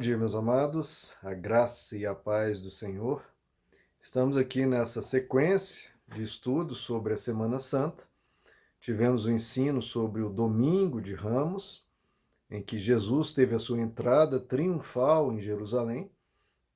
dia, meus amados, a graça e a paz do Senhor. Estamos aqui nessa sequência de estudos sobre a Semana Santa. Tivemos o ensino sobre o Domingo de Ramos, em que Jesus teve a sua entrada triunfal em Jerusalém,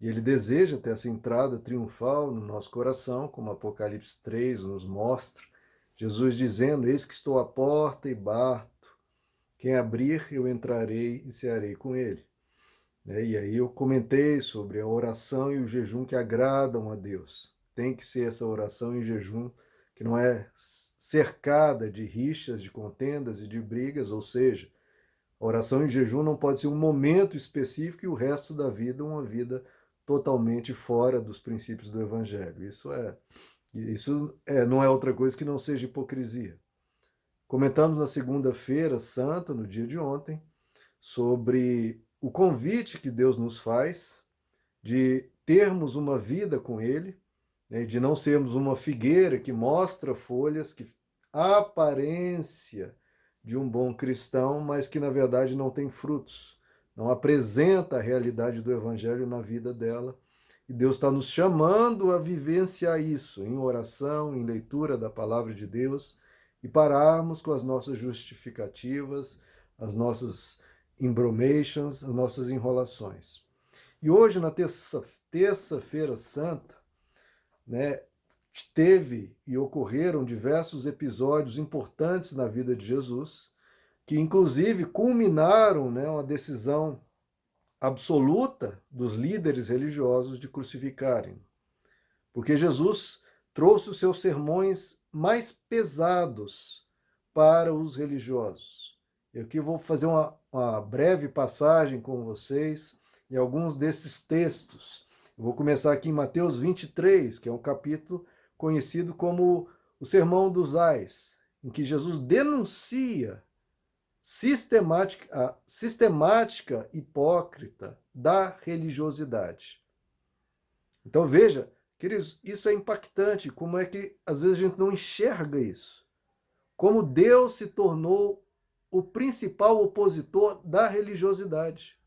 e ele deseja ter essa entrada triunfal no nosso coração, como Apocalipse 3 nos mostra. Jesus dizendo: Eis que estou à porta e bato. Quem abrir, eu entrarei e cearei com ele. E aí eu comentei sobre a oração e o jejum que agradam a Deus. Tem que ser essa oração e jejum que não é cercada de rixas, de contendas e de brigas, ou seja, a oração e jejum não pode ser um momento específico e o resto da vida uma vida totalmente fora dos princípios do Evangelho. Isso não é outra coisa que não seja hipocrisia. Comentamos na segunda-feira santa, no dia de ontem, sobre o convite que Deus nos faz de termos uma vida com Ele, né, de não sermos uma figueira que mostra folhas, que a aparência de um bom cristão, mas que na verdade não tem frutos, não apresenta a realidade do Evangelho na vida dela. E Deus está nos chamando a vivenciar isso em oração, em leitura da palavra de Deus e pararmos com as nossas justificativas, as nossas embromations, as nossas enrolações. E hoje, na terça-feira santa, né, teve e ocorreram diversos episódios importantes na vida de Jesus, que inclusive culminaram, né, uma decisão absoluta dos líderes religiosos de crucificarem. Porque Jesus trouxe os seus sermões mais pesados para os religiosos. Eu aqui vou fazer uma breve passagem com vocês em alguns desses textos. Eu vou começar aqui em Mateus 23, que é um capítulo conhecido como o Sermão dos Ais, em que Jesus denuncia a sistemática hipócrita da religiosidade. Então veja, queridos, isso é impactante, como é que às vezes a gente não enxerga isso. Como Deus se tornou o principal opositor da religiosidade.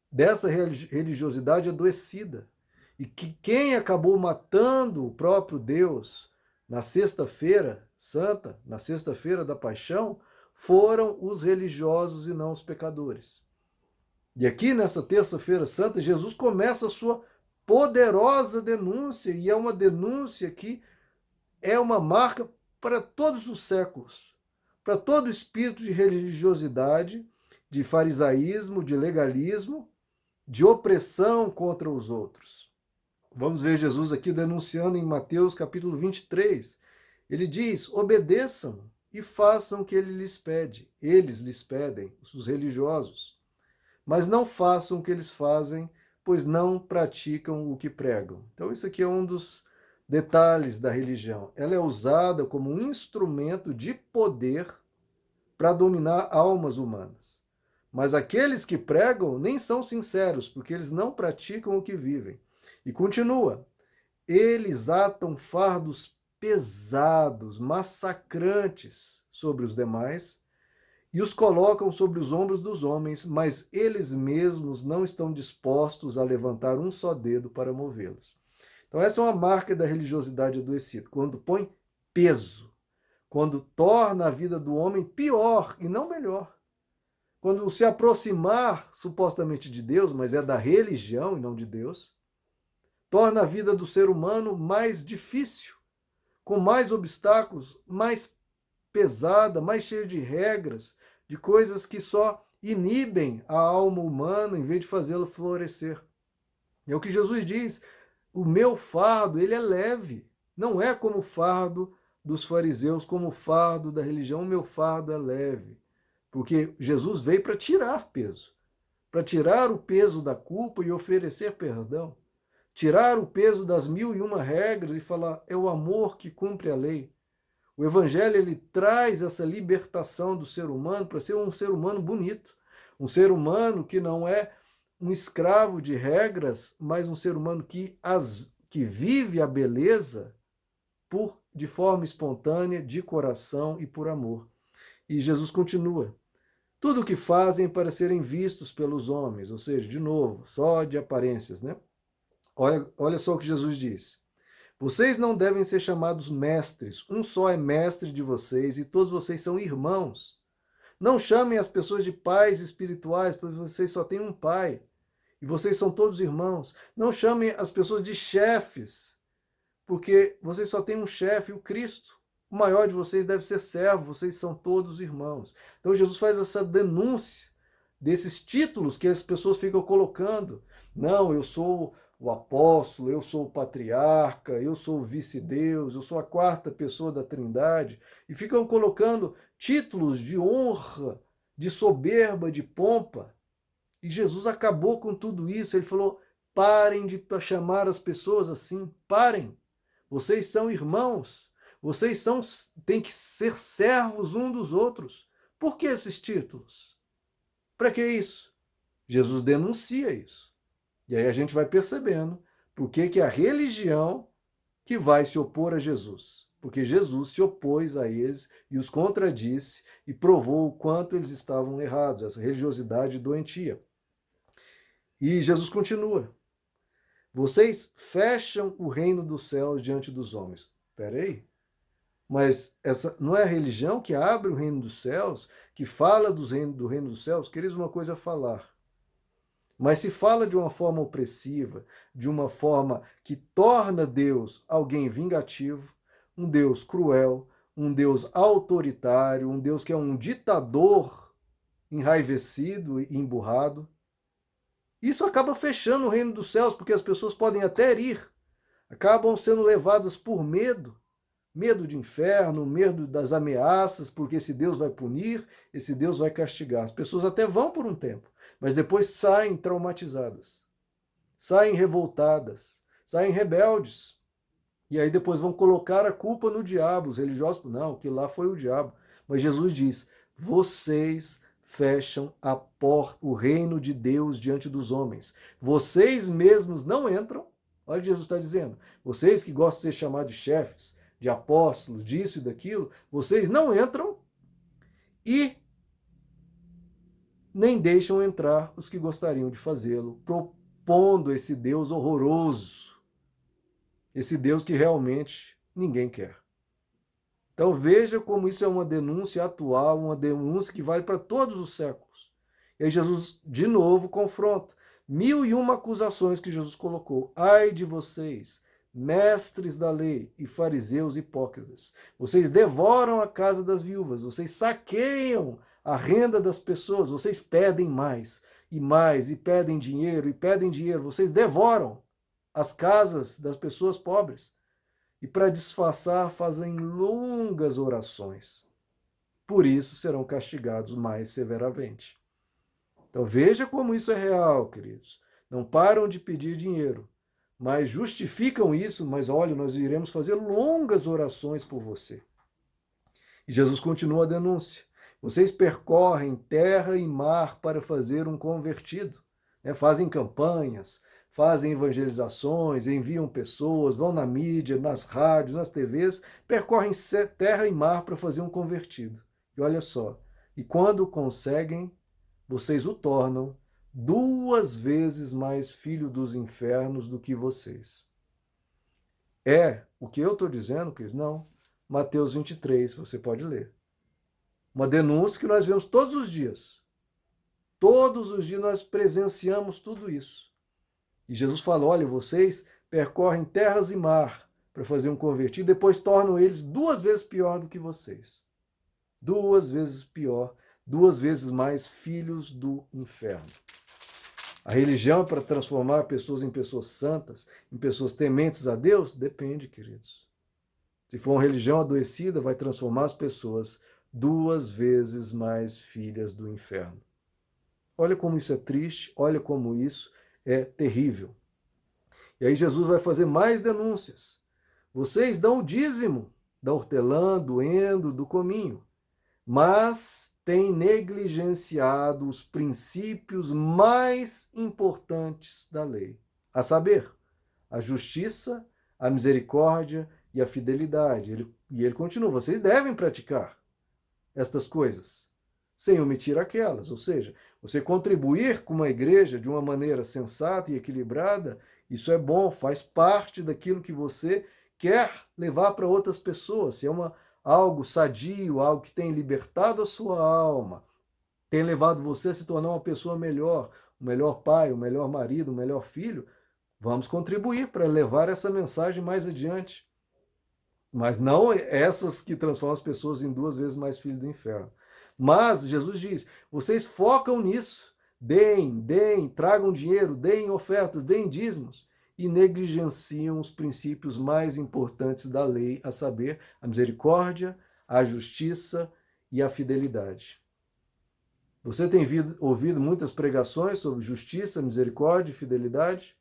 Dessa religiosidade adoecida. E que quem acabou matando o próprio Deus na sexta-feira santa, na sexta-feira da paixão, foram os religiosos e não os pecadores. E aqui nessa terça-feira santa, Jesus começa a sua poderosa denúncia, e é uma denúncia que é uma marca para todos os séculos, para todo espírito de religiosidade, de farisaísmo, de legalismo, de opressão contra os outros. Vamos ver Jesus aqui denunciando em Mateus capítulo 23. Ele diz: obedeçam e façam o que ele lhes pede. Eles lhes pedem, os religiosos. Mas não façam o que eles fazem, pois não praticam o que pregam. Então isso aqui é um dos detalhes da religião. Ela é usada como um instrumento de poder para dominar almas humanas. Mas aqueles que pregam nem são sinceros, porque eles não praticam o que vivem. E continua: eles atam fardos pesados, massacrantes sobre os demais e os colocam sobre os ombros dos homens, mas eles mesmos não estão dispostos a levantar um só dedo para movê-los. Então essa é uma marca da religiosidade adoecida, quando põe peso, quando torna a vida do homem pior e não melhor. Quando se aproximar supostamente de Deus, mas é da religião e não de Deus, torna a vida do ser humano mais difícil, com mais obstáculos, mais pesada, mais cheia de regras, de coisas que só inibem a alma humana em vez de fazê-la florescer. É o que Jesus diz: o meu fardo, ele é leve, não é como o fardo dos fariseus, como o fardo da religião, o meu fardo é leve. Porque Jesus veio para tirar peso, para tirar o peso da culpa e oferecer perdão, tirar o peso das 1001 regras e falar: é o amor que cumpre a lei. O Evangelho ele traz essa libertação do ser humano para ser um ser humano bonito, um ser humano que não é um escravo de regras, mas um ser humano que vive a beleza de forma espontânea, de coração e por amor. E Jesus continua: tudo o que fazem para serem vistos pelos homens, ou seja, de novo, só de aparências, né? Olha só o que Jesus diz. Vocês não devem ser chamados mestres, um só é mestre de vocês e todos vocês são irmãos. Não chamem as pessoas de pais espirituais, pois vocês só têm um pai e vocês são todos irmãos. Não chamem as pessoas de chefes, porque vocês só têm um chefe, o Cristo. O maior de vocês deve ser servo, vocês são todos irmãos. Então Jesus faz essa denúncia desses títulos que as pessoas ficam colocando. Não, eu sou o apóstolo, eu sou o patriarca, eu sou o vice-deus, eu sou a quarta pessoa da Trindade, e ficam colocando títulos de honra, de soberba, de pompa. E Jesus acabou com tudo isso. Ele falou: parem de chamar as pessoas assim, parem. Vocês são irmãos, têm que ser servos um dos outros. Por que esses títulos? Para que isso? Jesus denuncia isso. E aí a gente vai percebendo por que a religião que vai se opor a Jesus. Porque Jesus se opôs a eles e os contradisse e provou o quanto eles estavam errados, essa religiosidade doentia. E Jesus continua: vocês fecham o reino dos céus diante dos homens. Espera aí. Mas essa não é a religião que abre o reino dos céus, que fala do reino dos céus? Queridos, uma coisa é falar. Mas se fala de uma forma opressiva, de uma forma que torna Deus alguém vingativo, um Deus cruel, um Deus autoritário, um Deus que é um ditador enraivecido e emburrado, isso acaba fechando o reino dos céus, porque as pessoas podem até ir, acabam sendo levadas por medo, medo de inferno, medo das ameaças, porque esse Deus vai punir, esse Deus vai castigar. As pessoas até vão por um tempo, mas depois saem traumatizadas, saem revoltadas, saem rebeldes. E aí depois vão colocar a culpa no diabo. Os religiosos, não, que lá foi o diabo. Mas Jesus diz: vocês fecham a porta, o reino de Deus diante dos homens. Vocês mesmos não entram. Olha o que Jesus está dizendo. Vocês que gostam de ser chamados de chefes, de apóstolos, disso e daquilo, vocês não entram e nem deixam entrar os que gostariam de fazê-lo, propondo esse Deus horroroso, esse Deus que realmente ninguém quer. Então veja como isso é uma denúncia atual, uma denúncia que vale para todos os séculos. E aí Jesus de novo confronta. 1001 acusações que Jesus colocou. Ai de vocês, mestres da lei e fariseus hipócritas. Vocês devoram a casa das viúvas, vocês saqueiam a renda das pessoas, vocês pedem mais, e pedem dinheiro, vocês devoram as casas das pessoas pobres. E para disfarçar fazem longas orações. Por isso serão castigados mais severamente. Então veja como isso é real, queridos. Não param de pedir dinheiro, mas justificam isso, mas olha, nós iremos fazer longas orações por você. E Jesus continua a denúncia. Vocês percorrem terra e mar para fazer um convertido. Fazem campanhas, fazem evangelizações, enviam pessoas, vão na mídia, nas rádios, nas TVs, percorrem terra e mar para fazer um convertido. E olha só, e quando conseguem, vocês o tornam 2 vezes mais filho dos infernos do que vocês. É o que eu estou dizendo, queridos? Não. Mateus 23, você pode ler. Uma denúncia que nós vemos todos os dias. Todos os dias nós presenciamos tudo isso. E Jesus falou: olha, vocês percorrem terras e mar para fazer um convertido, depois tornam eles 2 vezes pior do que vocês. 2 vezes pior, 2 vezes mais filhos do inferno. A religião para transformar pessoas em pessoas santas, em pessoas tementes a Deus, depende, queridos. Se for uma religião adoecida, vai transformar as pessoas 2 vezes mais filhas do inferno. Olha como isso é triste, olha como isso é terrível. E aí Jesus vai fazer mais denúncias. Vocês dão o dízimo da hortelã, do endo, do cominho, mas têm negligenciado os princípios mais importantes da lei, a saber, a justiça, a misericórdia e a fidelidade. E ele continua: vocês devem praticar estas coisas. sem omitir aquelas. Ou seja, você contribuir com uma igreja de uma maneira sensata e equilibrada, isso é bom, faz parte daquilo que você quer levar para outras pessoas. Se é algo sadio, algo que tem libertado a sua alma, tem levado você a se tornar uma pessoa melhor, um melhor pai, um melhor marido, um melhor filho, vamos contribuir para levar essa mensagem mais adiante. Mas não essas que transformam as pessoas em 2 vezes mais filhos do inferno. Mas Jesus diz: vocês focam nisso. Deem, tragam dinheiro, deem ofertas, deem dízimos. E negligenciam os princípios mais importantes da lei, a saber, a misericórdia, a justiça e a fidelidade. Você tem ouvido muitas pregações sobre justiça, misericórdia e fidelidade?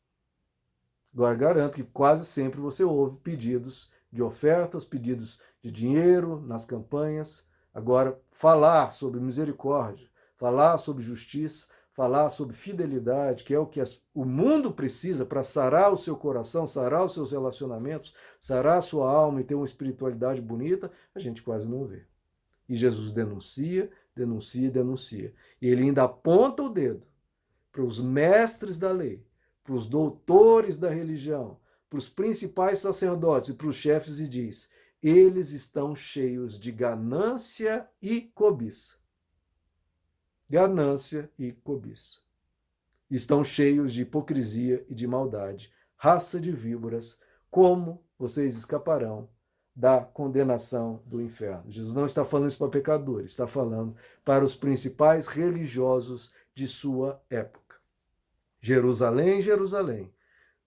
Agora, garanto que quase sempre você ouve pedidos de ofertas, pedidos de dinheiro nas campanhas. Agora, falar sobre misericórdia, falar sobre justiça, falar sobre fidelidade, que é o que o mundo precisa para sarar o seu coração, sarar os seus relacionamentos, sarar a sua alma e ter uma espiritualidade bonita, a gente quase não vê. E Jesus denuncia, denuncia, denuncia. E ele ainda aponta o dedo para os mestres da lei, para os doutores da religião, para os principais sacerdotes e para os chefes e diz: eles estão cheios de ganância e cobiça. Ganância e cobiça. Estão cheios de hipocrisia e de maldade. Raça de víboras, como vocês escaparão da condenação do inferno? Jesus não está falando isso para pecadores, está falando para os principais religiosos de sua época. Jerusalém, Jerusalém,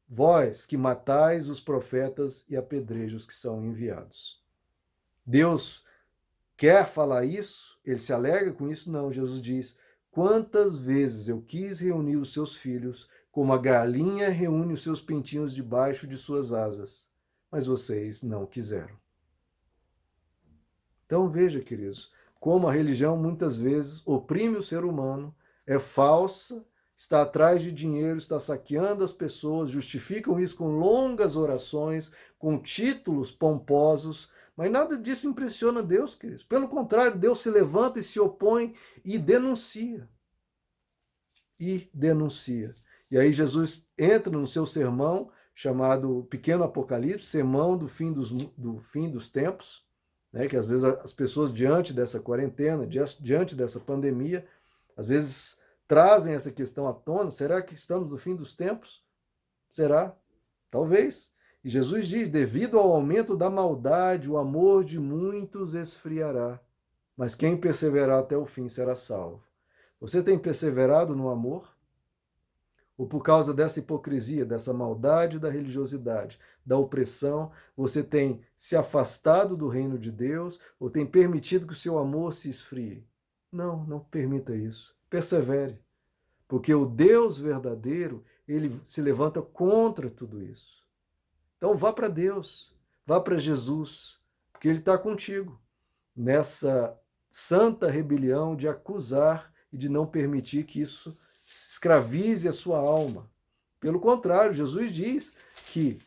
vós que matais os profetas e apedrejos que são enviados. Deus quer falar isso? Ele se alegra com isso? Não, Jesus diz: quantas vezes eu quis reunir os seus filhos, como a galinha reúne os seus pintinhos debaixo de suas asas, mas vocês não quiseram. Então veja, queridos, como a religião muitas vezes oprime o ser humano, é falsa, está atrás de dinheiro, está saqueando as pessoas, justificam isso com longas orações, com títulos pomposos, mas nada disso impressiona Deus, queridos. Pelo contrário, Deus se levanta e se opõe e denuncia. E denuncia. E aí Jesus entra no seu sermão, chamado Pequeno Apocalipse, sermão do fim dos tempos, né, que às vezes as pessoas, diante dessa quarentena, diante dessa pandemia, às vezes trazem essa questão à tona. Será que estamos no fim dos tempos? Será? Talvez. E Jesus diz: devido ao aumento da maldade, o amor de muitos esfriará, mas quem perseverar até o fim será salvo. Você tem perseverado no amor? Ou por causa dessa hipocrisia, dessa maldade da religiosidade, da opressão, você tem se afastado do reino de Deus ou tem permitido que o seu amor se esfrie? Não, não permita isso. Persevere, porque o Deus verdadeiro, ele se levanta contra tudo isso. Então vá para Deus, vá para Jesus, porque ele está contigo nessa santa rebelião de acusar e de não permitir que isso escravize a sua alma. Pelo contrário, Jesus diz que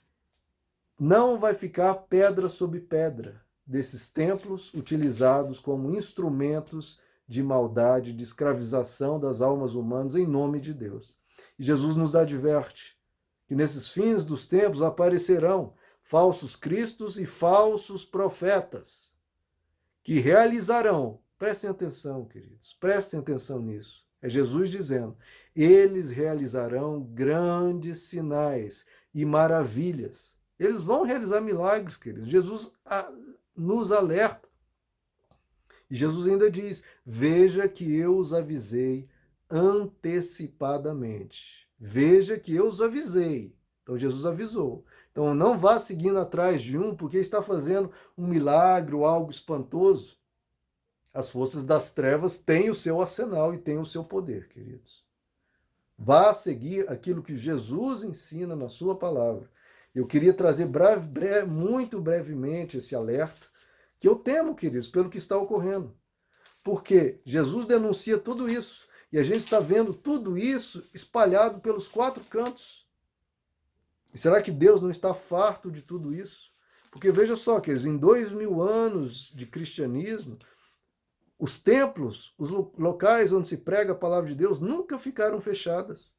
não vai ficar pedra sobre pedra desses templos utilizados como instrumentos de maldade, de escravização das almas humanas em nome de Deus. E Jesus nos adverte que nesses fins dos tempos aparecerão falsos cristos e falsos profetas que realizarão, prestem atenção, queridos, prestem atenção nisso. É Jesus dizendo: eles realizarão grandes sinais e maravilhas. Eles vão realizar milagres, queridos. Jesus nos alerta. E Jesus ainda diz: veja que eu os avisei antecipadamente. Veja que eu os avisei. Então Jesus avisou. Então não vá seguindo atrás de um porque está fazendo um milagre ou algo espantoso. As forças das trevas têm o seu arsenal e têm o seu poder, queridos. Vá seguir aquilo que Jesus ensina na sua palavra. Eu queria trazer muito brevemente esse alerta, que eu temo, queridos, pelo que está ocorrendo. Porque Jesus denuncia tudo isso, e a gente está vendo tudo isso espalhado pelos 4 cantos. E será que Deus não está farto de tudo isso? Porque veja só, queridos, em 2000 anos de cristianismo, os templos, os locais onde se prega a palavra de Deus nunca ficaram fechadas.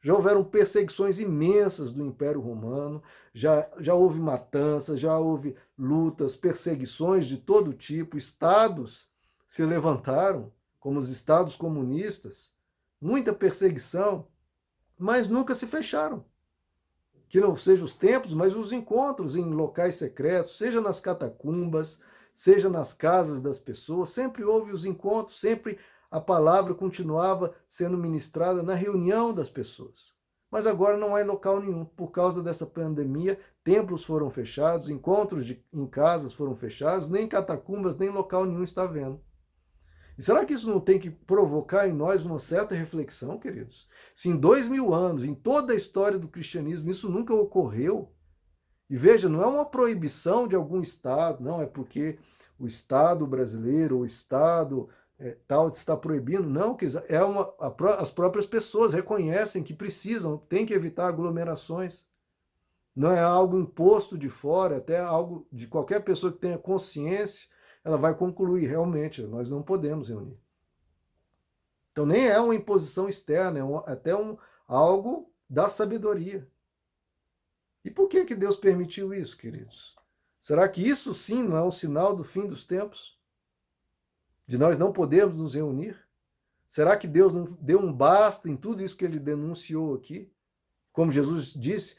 Já houveram perseguições imensas do Império Romano, já houve matanças, já houve lutas, perseguições de todo tipo, estados se levantaram, como os estados comunistas, muita perseguição, mas nunca se fecharam. Que não sejam os templos, mas os encontros em locais secretos, seja nas catacumbas, seja nas casas das pessoas, sempre houve os encontros, sempre a palavra continuava sendo ministrada na reunião das pessoas. Mas agora não há em local nenhum. Por causa dessa pandemia, templos foram fechados, encontros em casas foram fechados, nem catacumbas, nem local nenhum está vendo. E será que isso não tem que provocar em nós uma certa reflexão, queridos? Se em 2000 anos, em toda a história do cristianismo, isso nunca ocorreu, e veja, não é uma proibição de algum Estado, não, é porque o Estado brasileiro, o Estado tal está proibindo, não, as próprias pessoas reconhecem que precisam, tem que evitar aglomerações. Não é algo imposto de fora, até algo de qualquer pessoa que tenha consciência, ela vai concluir, realmente, nós não podemos reunir. Então nem é uma imposição externa, é até algo da sabedoria. E por que Deus permitiu isso, queridos? Será que isso sim não é um sinal do fim dos tempos? De nós não podermos nos reunir? Será que Deus não deu um basta em tudo isso que ele denunciou aqui? Como Jesus disse,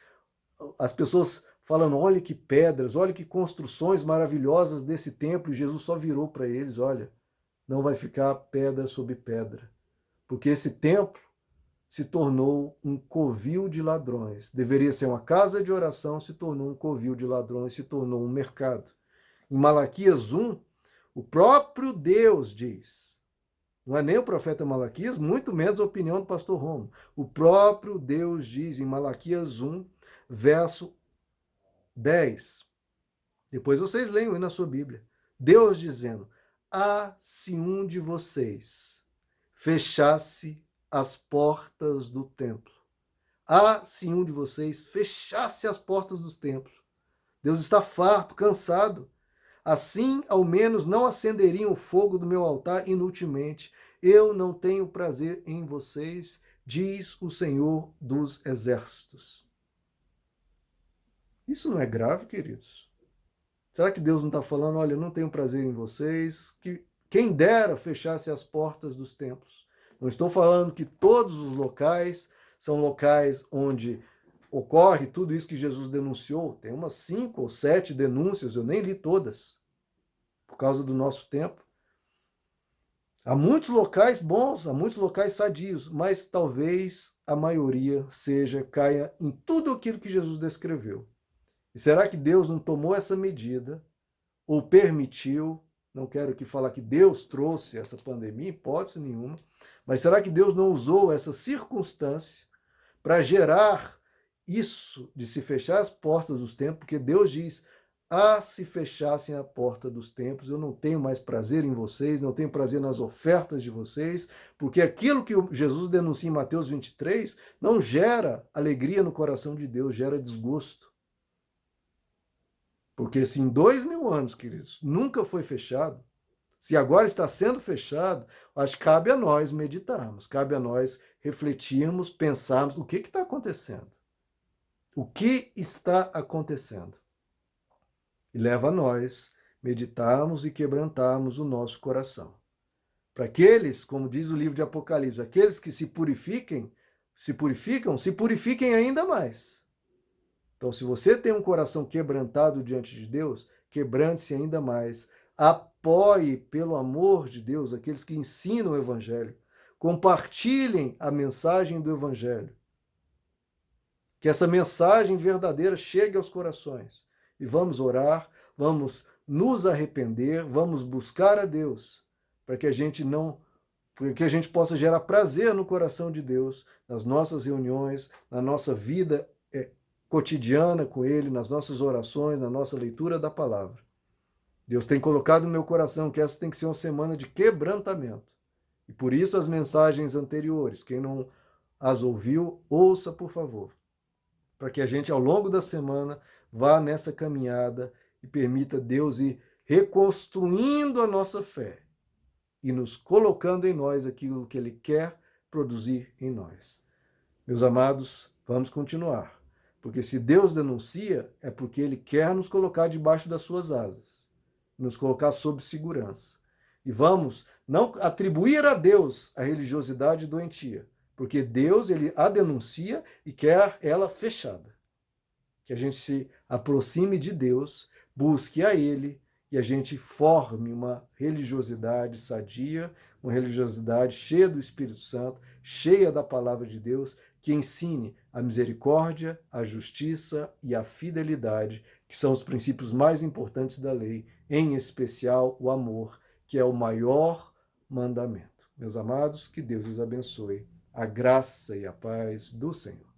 as pessoas falando, olha que pedras, olha que construções maravilhosas desse templo, e Jesus só virou para eles, olha, não vai ficar pedra sobre pedra, porque esse templo se tornou um covil de ladrões. Deveria ser uma casa de oração, se tornou um covil de ladrões, se tornou um mercado. Em Malaquias 1, o próprio Deus diz, não é nem o profeta Malaquias, muito menos a opinião do pastor Romo. O próprio Deus diz em Malaquias 1, verso 10. Depois vocês leiam aí na sua Bíblia. Deus dizendo, se um de vocês fechasse as portas do templo. Se um de vocês fechasse as portas dos templos. Deus está farto, cansado. Assim, ao menos, não acenderiam o fogo do meu altar inutilmente. Eu não tenho prazer em vocês, diz o Senhor dos Exércitos. Isso não é grave, queridos? Será que Deus não está falando, olha, eu não tenho prazer em vocês, que quem dera fechasse as portas dos templos? Não estou falando que todos os locais são locais onde ocorre tudo isso que Jesus denunciou. Tem umas 5 ou 7 denúncias, eu nem li todas, por causa do nosso tempo. Há muitos locais bons, há muitos locais sadios, mas talvez a maioria caia em tudo aquilo que Jesus descreveu. E será que Deus não tomou essa medida ou permitiu? Não quero aqui falar que Deus trouxe essa pandemia, hipótese nenhuma, mas será que Deus não usou essa circunstância para gerar isso de se fechar as portas dos templos? Porque Deus diz, se fechassem a porta dos templos, eu não tenho mais prazer em vocês, não tenho prazer nas ofertas de vocês, porque aquilo que Jesus denuncia em Mateus 23 não gera alegria no coração de Deus, gera desgosto. Porque se em 2000 anos, queridos, nunca foi fechado, se agora está sendo fechado, acho que cabe a nós meditarmos, cabe a nós refletirmos, pensarmos o que está acontecendo. O que está acontecendo? E leva a nós meditarmos e quebrantarmos o nosso coração. Para aqueles, como diz o livro de Apocalipse, aqueles que se purificam, se purifiquem ainda mais. Então, se você tem um coração quebrantado diante de Deus, quebrante-se ainda mais. Apoie, pelo amor de Deus, aqueles que ensinam o Evangelho. Compartilhem a mensagem do Evangelho. Que essa mensagem verdadeira chegue aos corações. E vamos orar, vamos nos arrepender, vamos buscar a Deus, para que a gente possa gerar prazer no coração de Deus, nas nossas reuniões, na nossa vida cotidiana com Ele, nas nossas orações, na nossa leitura da palavra. Deus tem colocado no meu coração que essa tem que ser uma semana de quebrantamento. E por isso as mensagens anteriores, quem não as ouviu, ouça por favor. Para que a gente ao longo da semana vá nessa caminhada e permita Deus ir reconstruindo a nossa fé. e nos colocando em nós aquilo que Ele quer produzir em nós. Meus amados, vamos continuar, porque se Deus denuncia, é porque Ele quer nos colocar debaixo das suas asas, nos colocar sob segurança. E vamos não atribuir a Deus a religiosidade doentia, porque Deus, Ele a denuncia e quer ela fechada. Que a gente se aproxime de Deus, busque a Ele e a gente forme uma religiosidade sadia, uma religiosidade cheia do Espírito Santo, cheia da palavra de Deus, que ensine a misericórdia, a justiça e a fidelidade, que são os princípios mais importantes da lei, em especial o amor, que é o maior mandamento. Meus amados, que Deus os abençoe. A graça e a paz do Senhor.